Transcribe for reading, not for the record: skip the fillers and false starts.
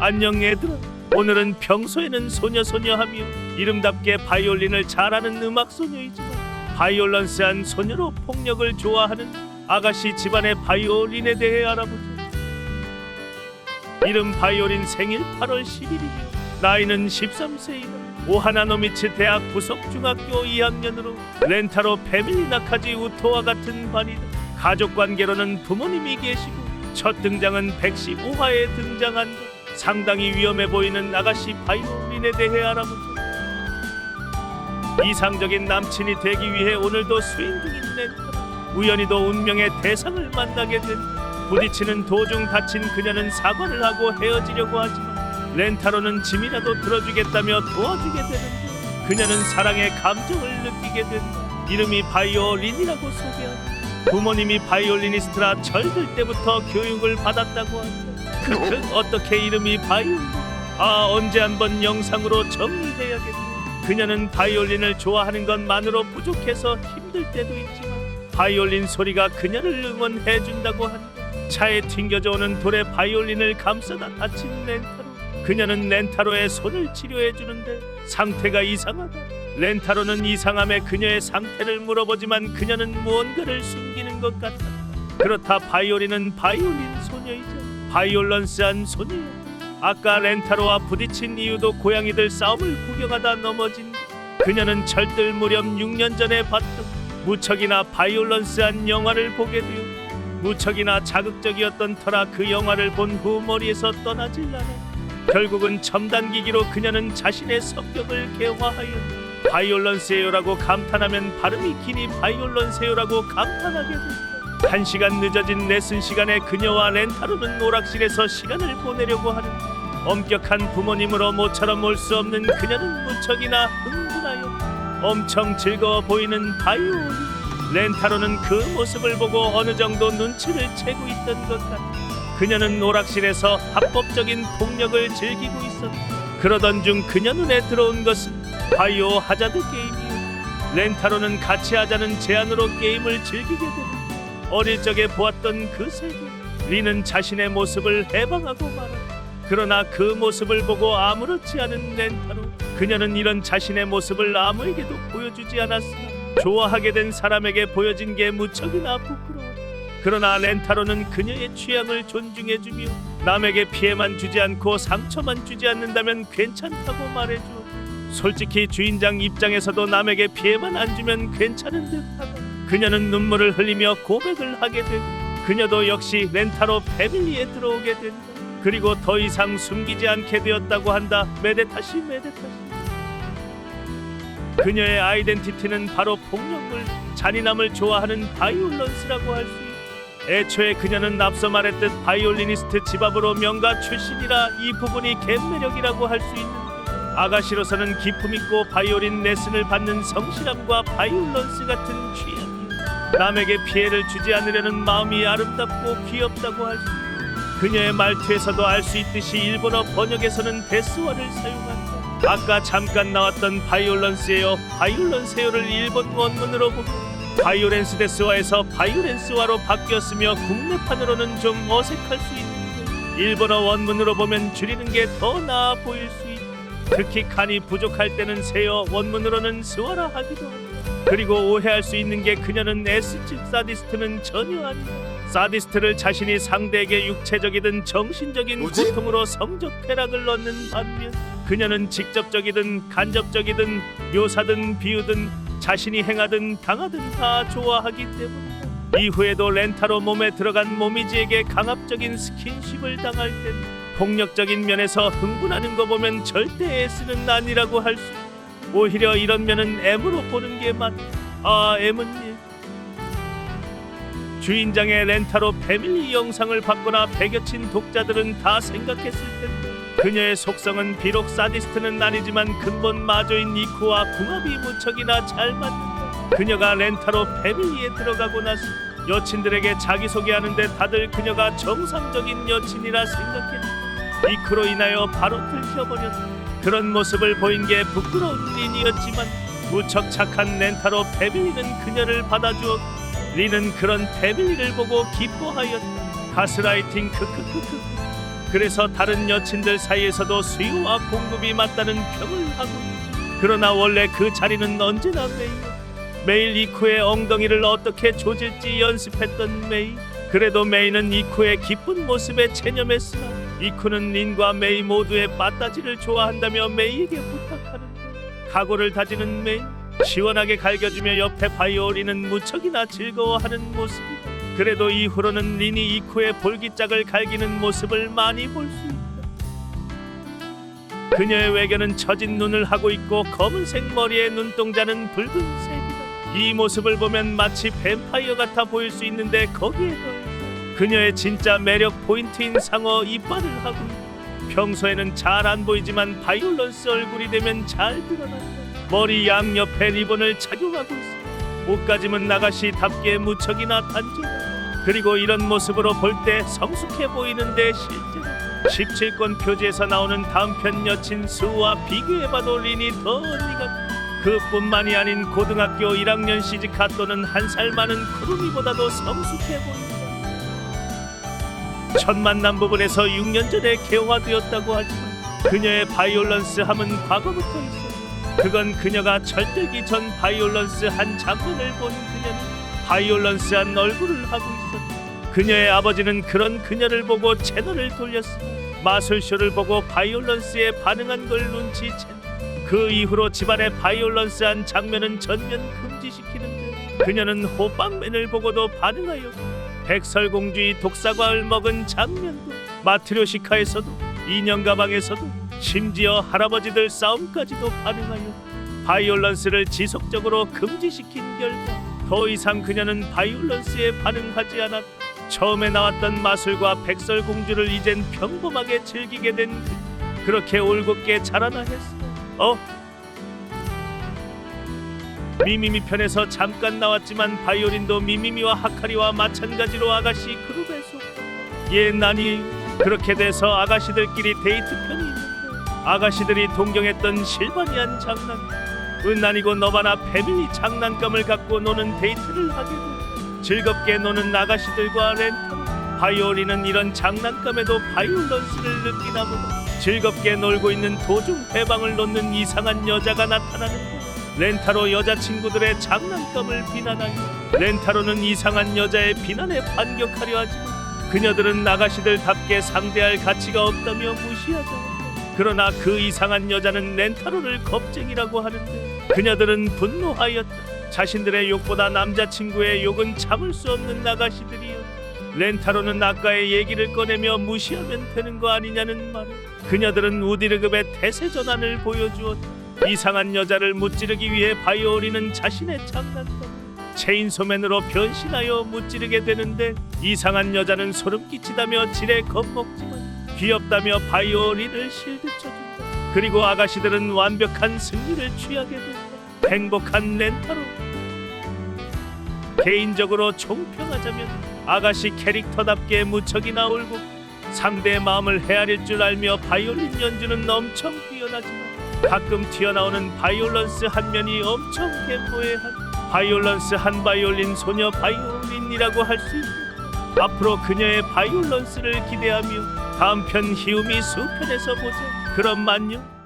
안녕 얘들아. 오늘은 평소에는 소녀소녀하며 이름답게 바이올린을 잘하는 음악소녀이지만 바이올런스한 소녀로 폭력을 좋아하는 아가씨 집안의 바이올린에 대해 알아보자. 이름 바이올린 생일 8월 10일이며 나이는 13세이다. 오하나노미츠 대학 부속 중학교 2학년으로 렌타로 패밀리 나카지 우토와 같은 반이다. 가족관계로는 부모님이 계시고 첫 등장은 115화에 등장한다. 상당히 위험해 보이는 아가씨 바이올린에 대해 알아보자. 이상적인 남친이 되기 위해 오늘도 스윙 중인 렌타로 우연히도 운명의 대상을 만나게 된다. 부딪히는 도중 다친 그녀는 사과를 하고 헤어지려고 하지만 렌타로는 짐이라도 들어주겠다며 도와주게 되는데 그녀는 사랑의 감정을 느끼게 된다. 이름이 바이올린이라고 소개한다. 부모님이 바이올리니스트라 철들 때부터 교육을 받았다고 한다. 어떻게 이름이 바이올린? 언제 한번 영상으로 정리해야겠네. 그녀는 바이올린을 좋아하는 것만으로 부족해서 힘들 때도 있지만 바이올린 소리가 그녀를 응원해준다고 한다. 차에 튕겨져 오는 돌에 바이올린을 감싸다 다친 렌타로. 그녀는 렌타로의 손을 치료해주는데 상태가 이상하다. 렌타로는 이상함에 그녀의 상태를 물어보지만 그녀는 무언가를 숨기는 것 같다. 그렇다 바이올린은 바이올린 소녀이자 바이올런스한 소녀였다. 아까 렌타로와 부딪힌 이유도 고양이들 싸움을 구경하다 넘어진 그녀는 철들 무렵 6년 전에 봤던 무척이나 바이올런스한 영화를 보게 되었다. 무척이나 자극적이었던 터라 그 영화를 본 후 머리에서 떠나질 않아. 결국은 첨단기기로 그녀는 자신의 성격을 개화하였다. 바이올런스예요라고 감탄하면 발음이 기니 바이올런스예요라고 감탄하게 된다. 1시간 늦어진 레슨 시간에 그녀와 렌타로는 오락실에서 시간을 보내려고 하는데 엄격한 부모님으로 모처럼 올 수 없는 그녀는 무척이나 흥분하였다. 엄청 즐거워 보이는 바이올린. 렌타로는 그 모습을 보고 어느 정도 눈치를 채고 있던 것 같다. 그녀는 오락실에서 합법적인 폭력을 즐기고 있었다. 그러던 중 그녀 눈에 들어온 것은 바이오 하자드 게임이었다. 렌타로는 같이 하자는 제안으로 게임을 즐기게 되는데 어릴 적에 보았던 그 세계. 리는 자신의 모습을 해방하고 말았다. 그러나 그 모습을 보고 아무렇지 않은 렌타로. 그녀는 이런 자신의 모습을 아무에게도 보여주지 않았으나 좋아하게 된 사람에게 보여진 게 무척이나 부끄러웠다. 그러나 렌타로는 그녀의 취향을 존중해주며 남에게 피해만 주지 않고 상처만 주지 않는다면 괜찮다고 말해주었다. 솔직히 주인장 입장에서도 남에게 피해만 안 주면 괜찮은 듯하다. 그녀는 눈물을 흘리며 고백을 하게 되고 그녀도 역시 렌타로 패밀리에 들어오게 된다. 그리고 더 이상 숨기지 않게 되었다고 한다. 메데타시 메데타시. 그녀의 아이덴티티는 바로 폭력물, 잔인함을 좋아하는 바이올런스라고 할 수 있다. 애초에 그녀는 앞서 말했듯 바이올리니스트 집앞으로 명가 출신이라 이 부분이 갯매력이라고 할 수 있는데 아가씨로서는 기품있고 바이올린 레슨을 받는 성실함과 바이올런스 같은 취향이 남에게 피해를 주지 않으려는 마음이 아름답고 귀엽다고 할 수 있다. 그녀의 말투에서도 알 수 있듯이 일본어 번역에서는 데스와를 사용한다. 아까 잠깐 나왔던 바이올런스예요, 바이올런스예요를 일본 원문으로 보면 바이오렌스 데스와에서 바이오렌스와로 바뀌었으며 국내판으로는 좀 어색할 수 있는데 일본어 원문으로 보면 줄이는 게 더 나아 보일 수 있다. 특히 칸이 부족할 때는 세요, 원문으로는 스와라 하기도 한다. 그리고 오해할 수 있는 게 그녀는 S측 사디스트는 전혀 아니다. 사디스트를 자신이 상대에게 육체적이든 정신적인 고통으로 성적 쾌락을 넣는 반면 그녀는 직접적이든 간접적이든 묘사든 비유든 자신이 행하든 당하든 다 좋아하기 때문이다. 이후에도 렌타로 몸에 들어간 모미지에게 강압적인 스킨십을 당할 땐 폭력적인 면에서 흥분하는 거 보면 절대 S는 아니라고 할 수. 오히려 이런 면은 M으로 보는 게 맞다. M은 주인장의 렌타로 패밀리 영상을 봤거나 배겨친 독자들은 다 생각했을 텐데 그녀의 속성은 비록 사디스트는 아니지만 근본 마조인 이코와 궁합이 무척이나 잘 맞는다. 그녀가 렌타로 패밀리에 들어가고 나서 여친들에게 자기소개하는데 다들 그녀가 정상적인 여친이라 생각했는데 이코로 인하여 바로 들켜버렸다. 그런 모습을 보인 게 부끄러운 린이었지만 무척 착한 렌타로 패밀리는 그녀를 받아주었고 리는 그런 패밀리를 보고 기뻐하였다. 가스라이팅 크크크크. 그래서 다른 여친들 사이에서도 수요와 공급이 맞다는 평을 하고 있다. 그러나 원래 그 자리는 언제나 메이였다. 매일 이쿠의 엉덩이를 어떻게 조질지 연습했던 메이. 그래도 메이는 이쿠의 기쁜 모습에 체념했으나 이쿠는 린과 메이 모두의 빠따지를 좋아한다며 메이에게 부탁하는데 각오를 다지는 메이. 시원하게 갈겨주며 옆에 바이올린은 무척이나 즐거워하는 모습이다. 그래도 이후로는 린이 이쿠의 볼기짝을 갈기는 모습을 많이 볼 수 있다. 그녀의 외견은 처진 눈을 하고 있고 검은색 머리의 눈동자는 붉은색이다. 이 모습을 보면 마치 뱀파이어 같아 보일 수 있는데 거기에 더해서 그녀의 진짜 매력 포인트인 상어 이빨을 하고 있다. 평소에는 잘 안 보이지만 바이올런스 얼굴이 되면 잘 드러난다. 머리 양옆에 리본을 착용하고 있어. 옷가짐은 나가시답게 무척이나 단정하다. 그리고 이런 모습으로 볼 때 성숙해 보이는데 실제로 17권 표지에서 나오는 다음 편 여친 수와 비교해봐도 린이 더 언니가. 그뿐만이 아닌 고등학교 1학년 시즈카 또는 한 살 많은 쿠루미보다도 성숙해 보인다. 첫 만남 부분에서 6년 전에 개화되었다고 하지만 그녀의 바이올런스 함은 과거부터 있어. 그건 그녀가 철들기 전 바이올런스 한 장면을 본 그녀는 바이올런스한 얼굴을 하고 있었다. 그녀의 아버지는 그런 그녀를 보고 채널을 돌렸으나 마술쇼를 보고 바이올런스에 반응한 걸 눈치챘다. 그 이후로 집안의 바이올런스한 장면은 전면 금지시키는데 그녀는 호빵맨을 보고도 반응하여 백설공주의 독사과를 먹은 장면도, 마트료시카에서도, 인형 가방에서도, 심지어 할아버지들 싸움까지도 반응하여 바이올런스를 지속적으로 금지시킨 결과 더 이상 그녀는 바이올런스에 반응하지 않았다. 처음에 나왔던 마술과 백설공주를 이젠 평범하게 즐기게 된 그렇게 올곧게 자라나 했어. 미미미 편에서 잠깐 나왔지만 바이올린도 미미미와 하카리와 마찬가지로 아가씨 그룹에 속. 난이 그렇게 돼서 아가씨들끼리 데이트 편이 있는데 아가씨들이 동경했던 실바니안 장난, 아니고 너바나 패밀리 장난감을 갖고 노는 데이트를 하게 돼. 즐겁게 노는 아가씨들과 렌터. 바이올린은 이런 장난감에도 바이올런스를 느끼나 보다. 즐겁게 놀고 있는 도중 해방을 놓는 이상한 여자가 나타나는데 렌타로 여자친구들의 장난감을 비난하여 렌타로는 이상한 여자의 비난에 반격하려 하지만 그녀들은 아가씨들답게 상대할 가치가 없다며 무시하자. 그러나 그 이상한 여자는 렌타로를 겁쟁이라고 하는데 그녀들은 분노하였다. 자신들의 욕보다 남자친구의 욕은 참을 수 없는 아가씨들이었다. 렌타로는 아까의 얘기를 꺼내며 무시하면 되는 거 아니냐는 말에 그녀들은 우디르급의 태세 전환을 보여주었다. 이상한 여자를 무찌르기 위해 바이올린은 자신의 장난감 체인소맨으로 변신하여 무찌르게 되는데 이상한 여자는 소름 끼치다며 지레 겁먹지만 귀엽다며 바이올린을 실드쳐준다. 그리고 아가씨들은 완벽한 승리를 취하게 된다. 행복한 렌타로. 개인적으로 총평하자면 아가씨 캐릭터답게 무척이나 울고 상대의 마음을 헤아릴 줄 알며 바이올린 연주는 엄청 뛰어나지만 가끔 튀어나오는 바이올런스 한 면이 엄청 겜모해한 바이올런스 한 바이올린 소녀 바이올린이라고 할 수 있다. 앞으로 그녀의 바이올런스를 기대하며 다음 편 히우미 수편에서 보자. 그럼 안녕.